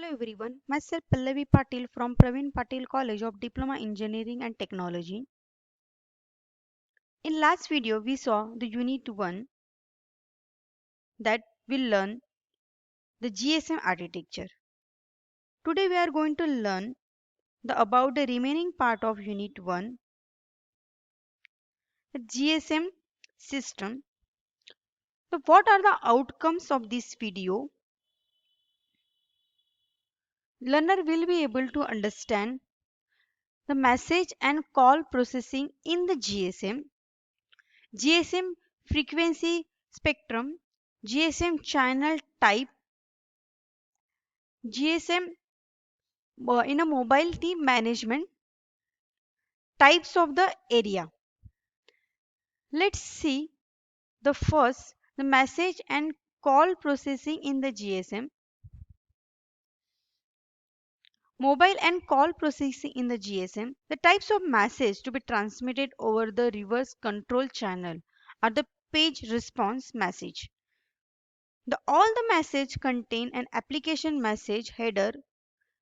Hello everyone, myself Pallavi Patil from Praveen Patil College of Diploma Engineering and Technology. In last video we saw the Unit 1 that will learn the GSM architecture. Today we are going to learn about the remaining part of Unit 1, the GSM system. So what are the outcomes of this video? Learner will be able to understand the message and call processing in the GSM frequency spectrum, GSM channel type, GSM in a mobile team management, types of the area. Let's see the first, the message and call processing in the GSM. Mobile and call processing in the GSM. The types of message to be transmitted over the reverse control channel are the page response message. All the message contain an application message header,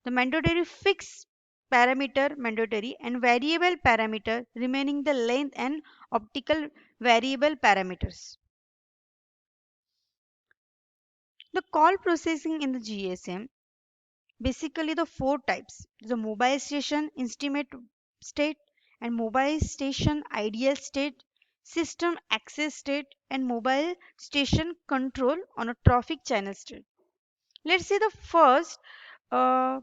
the mandatory fixed parameter mandatory and variable parameter remaining the length and optical variable parameters. The call processing in the GSM, basically the four types: the mobile station estimate state and mobile station ideal state, system access state, and mobile station control on a traffic channel state. Let's see the first how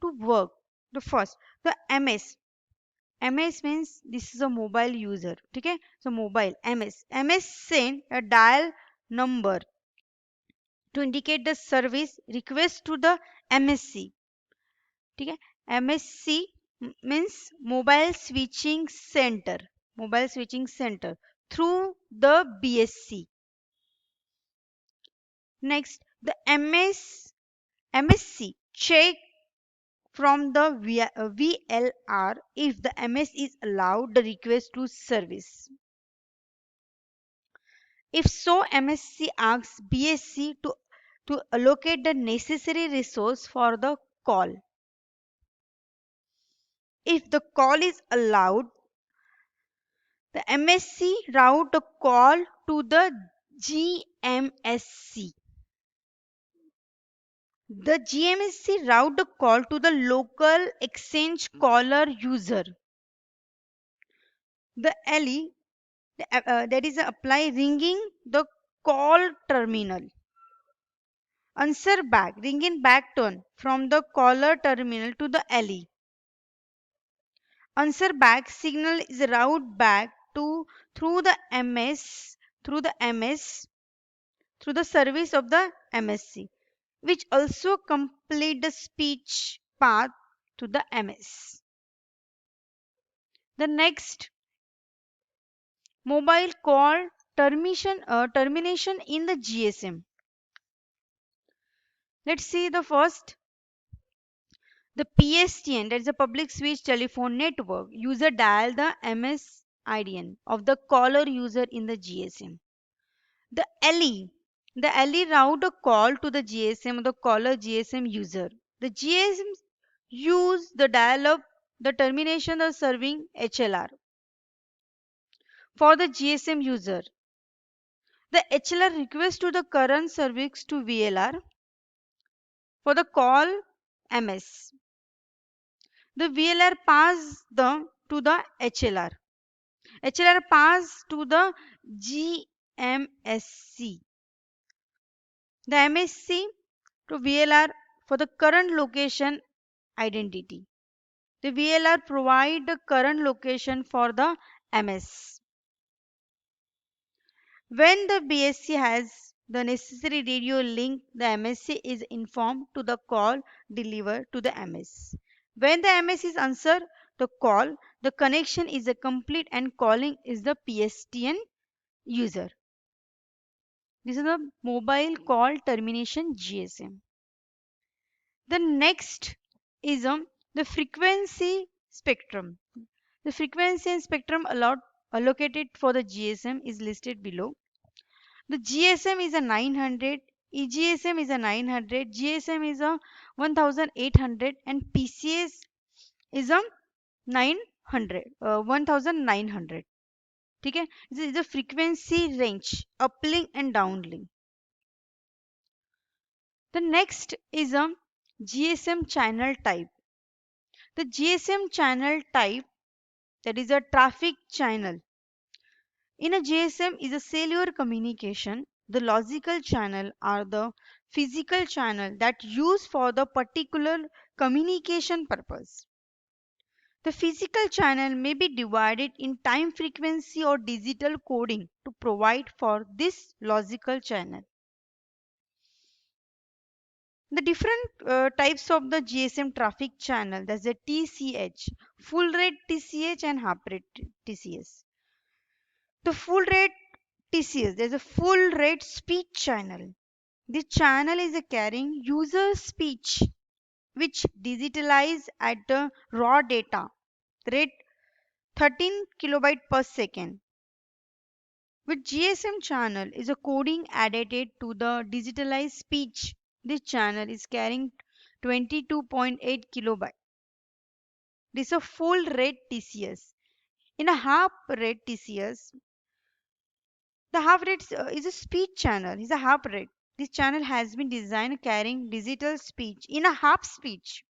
to work. The first, the MS means this is a mobile user. Okay, so mobile MS send a dial number to indicate the service request to the MSC. Okay, MSC means mobile switching center through the BSC. Next, the MSC check from the VLR if the MS is allowed the request to service. If so, MSC asks BSC to allocate the necessary resource for the call. If the call is allowed, the MSC route the call to the GMSC. The GMSC route the call to the local exchange caller user. The LE, that is apply ringing the call terminal. Answer back, ringing back tone from the caller terminal to the LE. Answer back signal is routed back to through the MS through the MS through the service of the MSC, which also complete the speech path to the MS. The next, mobile call termination in the GSM. Let's see the first. The PSTN, that is a public switch telephone network. User dial the MSIDN of the caller user in the GSM. The LE route a call to the GSM of the caller GSM user. The GSM use the dial-up, the termination of serving HLR for the GSM user. The HLR request to the current service to VLR for the call MS. The VLR pass to the HLR. HLR pass to the GMSC. The MSC to VLR for the current location identity. The VLR provide the current location for the MS. When the BSC has the necessary radio link, the MSC is informed to the call delivered to the MS. When the MS is answered the call, the connection is a complete and calling is the PSTN user. This is the mobile call termination GSM. The next is the frequency spectrum. The frequency and spectrum allocated for the GSM is listed below. The GSM is a 900, EGSM is a 900, GSM is a 1800, and PCS is a 900, 1900. ठीक है, this is the frequency range, uplink and downlink. The next is a GSM channel type. The GSM channel type, that is a traffic channel. In a GSM is a cellular communication. The logical channel are the physical channel that used for the particular communication purpose. The physical channel may be divided in time frequency or digital coding to provide for this logical channel. The different types of the GSM traffic channel, that's the TCH, full rate TCH and half rate TCS. The full rate TCS, there's a full rate speech channel. This channel is carrying user speech which digitalized at the raw data rate 13 kilobyte per second. With GSM channel is a coding added to the digitalized speech. This channel is carrying 22.8 kilobyte. This is a full rate TCS. In a half rate TCS, the half rate is a speech channel. Is a half rate. This channel has been designed carrying digital speech in a half speech.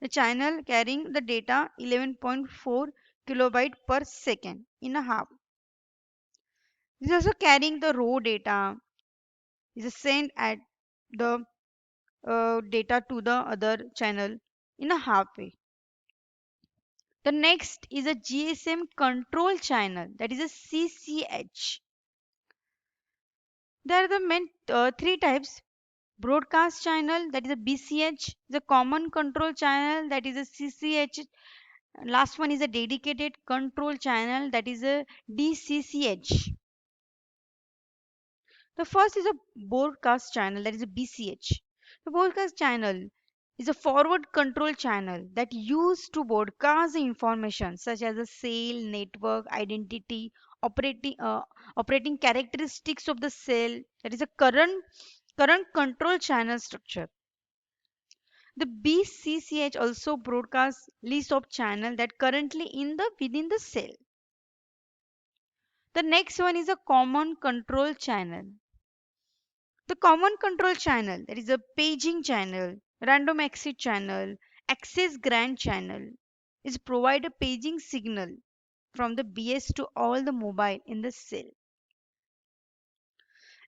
The channel carrying the data 11.4 kilobyte per second in a half. This is also carrying the raw data. Is sent at the data to the other channel in a halfway. The next is a GSM control channel, that is a CCH. There are the main three types: broadcast channel, that is a BCH, the common control channel, that is a CCH. Last one is a dedicated control channel, that is a DCCH. The first is a broadcast channel, that is a BCH. The broadcast channel is a forward control channel that used to broadcast the information such as the cell, network, identity, operating operating characteristics of the cell. That is a current control channel structure. The BCCH also broadcasts list of channel that currently in the within the cell. The next one is a common control channel. The common control channel, that is a paging channel, random access channel, access grant channel, is provide a paging signal from the BS to all the mobile in the cell.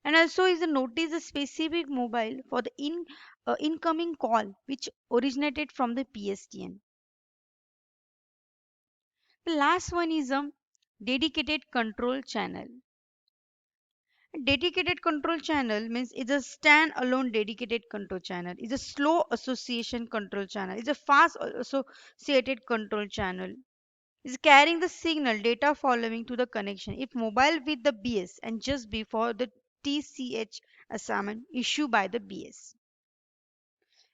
And also is a notice a specific mobile for the incoming call which originated from the PSTN. The last one is a dedicated control channel. Dedicated control channel means it's a stand-alone dedicated control channel. It's a slow association control channel. It's a fast associated control channel. It's carrying the signal data following to the connection. If mobile with the BS and just before the TCH assignment issued by the BS.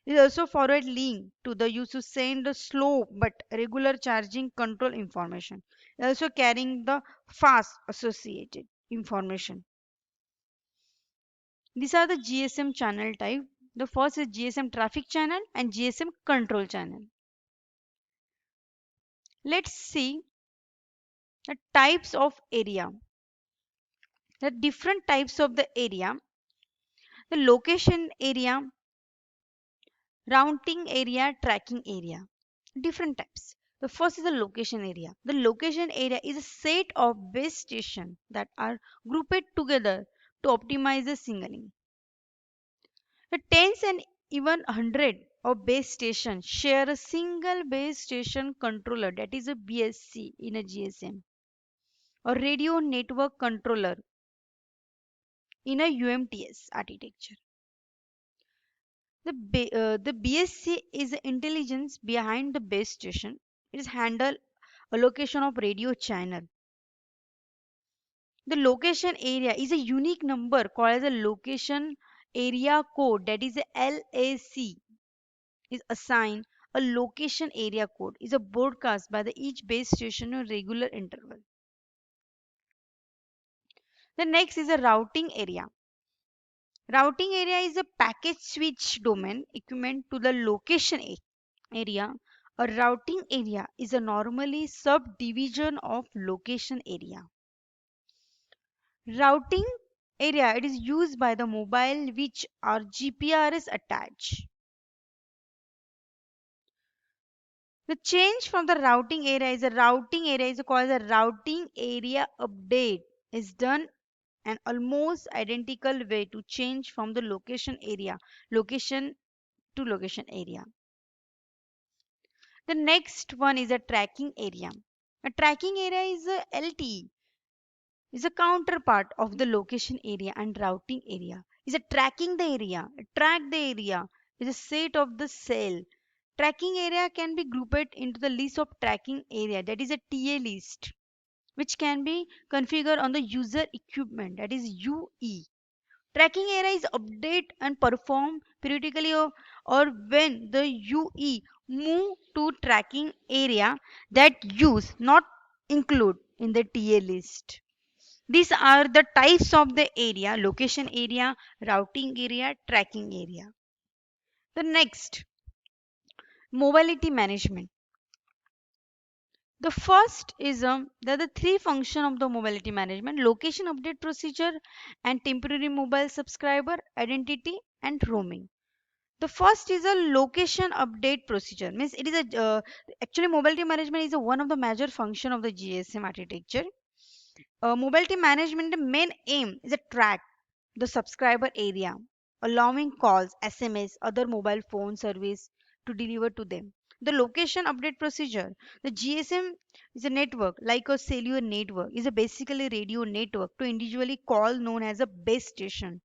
It also forward link to the user to send the slow but regular charging control information. Also carrying the fast associated information. These are the GSM channel type. The first is GSM traffic channel and GSM control channel. Let's see the types of area. The different types of the area. The location area, routing area, tracking area. Different types. The first is the location area. The location area is a set of base stations that are grouped together to optimize the signaling. The tens and even hundred of base stations share a single base station controller, that is a BSC in a GSM, or radio network controller in a UMTS architecture. The BSC is the intelligence behind the base station. It is handle allocation of radio channel. The location area is a unique number called as a location area code, that is a LAC, is assigned a location area code is a broadcast by the each base station on regular interval. The next is a routing area. Routing area is a package switch domain equivalent to the location area. A routing area is a normally subdivision of location area. Routing area, it is used by the mobile which are GPRS attached. The change from the routing area is called a routing area update is done an almost identical way to change from the location to location area. The next one is a tracking area. A tracking area is a LTE, is a counterpart of the location area and routing area. Is a tracking the area, track the area is a set of the cell. Tracking area can be grouped into the list of tracking area, that is a TA list, which can be configured on the user equipment, that is UE. Tracking area is update and perform periodically, or when the UE move to tracking area that use not include in the TA list. These are the types of the area: location area, routing area, tracking area. The next, mobility management. The first is the three function of the mobility management: location update procedure and temporary mobile subscriber identity and roaming. The first is a location update procedure. Means it is a actually mobility management is a one of the major function of the GSM architecture. Mobility management, the main aim is to track the subscriber area, allowing calls, SMS, other mobile phone service to deliver to them. The location update procedure, the GSM is a network like a cellular network, is a basically radio network to individually call known as a base station.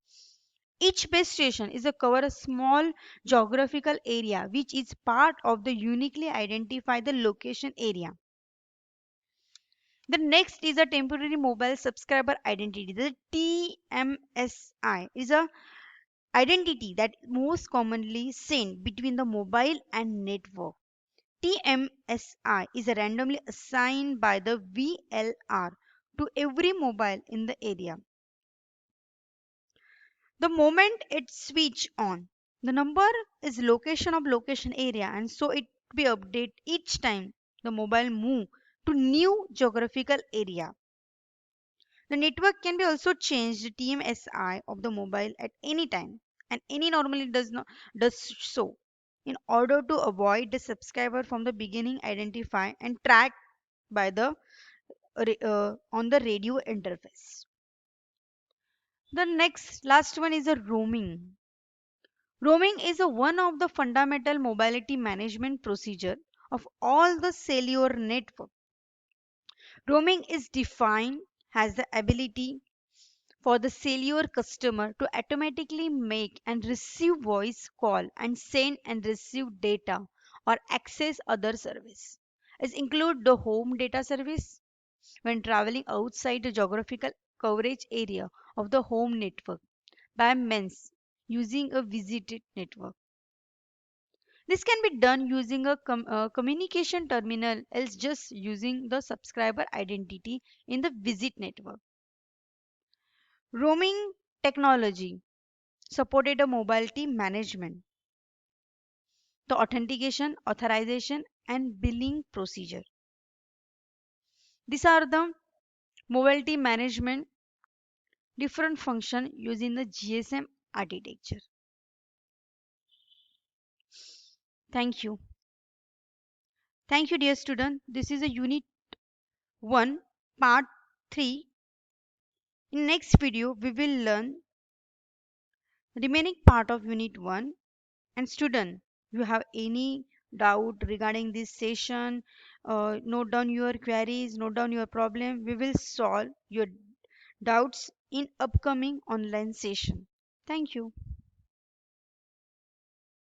Each base station is a cover a small geographical area which is part of the uniquely identify the location area. The next is a temporary mobile subscriber identity. The TMSI is a identity that most commonly sent between the mobile and network. TMSI is randomly assigned by the VLR to every mobile in the area. The moment it switch on, the number is location of location area, and so it be update each time the mobile move to new geographical area. The network can be also changed the TMSI of the mobile at any time, and any normally does so in order to avoid the subscriber from the beginning identify and track by the on the radio interface. The next last one is a roaming. Roaming is a one of the fundamental mobility management procedure of all the cellular network. Roaming is defined as the ability for the cellular customer to automatically make and receive voice call and send and receive data or access other service. It include the home data service when traveling outside the geographical coverage area of the home network by means using a visited network. This can be done using a communication terminal, else just using the subscriber identity in the visit network. Roaming technology supported a mobility management, the authentication, authorization, and billing procedure. These are the mobility management different function using the GSM architecture. Thank you. Thank you, dear student. This is a Unit 1 Part 3. In next video, we will learn remaining part of Unit 1. And student, you have any doubt regarding this session, note down your queries, note down your problem. We will solve your doubts in upcoming online session. Thank you.